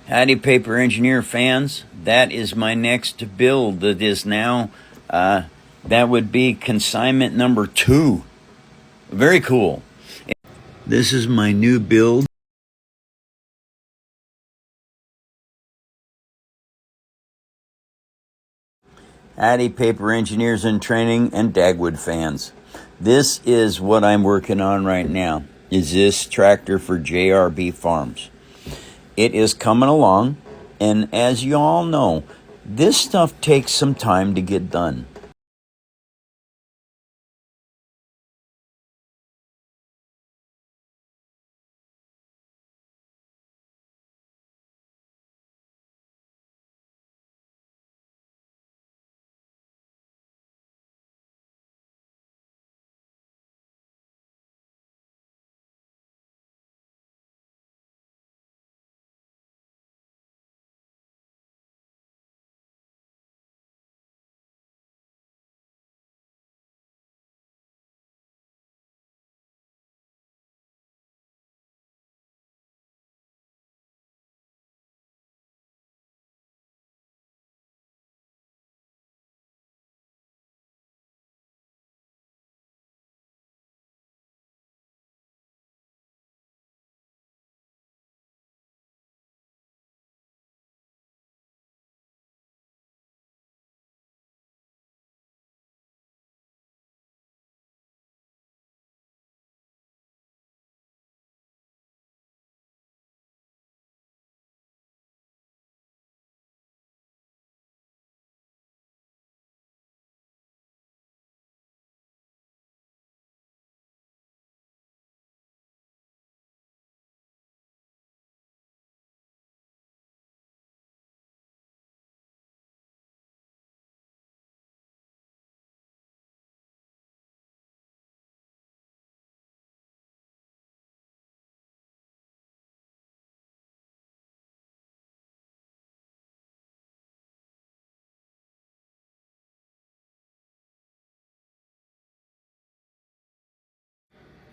Hattie Paper Engineer fans, that is my next build. That is now, that would be consignment number 2. Very cool. This is my new build. Hattie Paper Engineers in Training and Dagwood fans. This is what I'm working on right now, is this tractor for JRB Farms. It is coming along, and as you all know, this stuff takes some time to get done.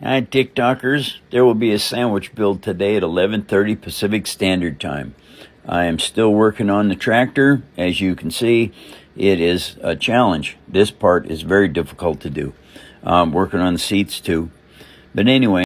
Hi, TikTokers. There will be a sandwich build today at 11:30 Pacific Standard Time. I am still working on the tractor. As you can see, it is a challenge. This part is very difficult to do. Working on the seats too. But anyway.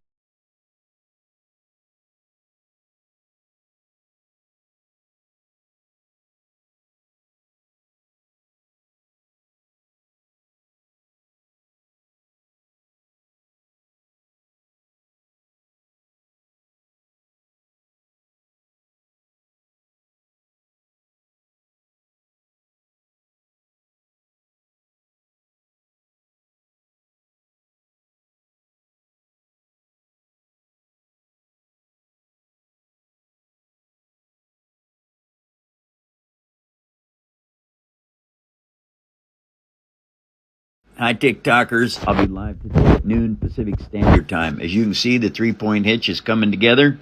Hi, TikTokers. I'll be live today at noon Pacific Standard Time. As you can see, the 3-point hitch is coming together.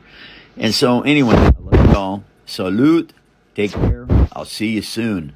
And so, anyway, I love you all. Salute. Take care. I'll see you soon.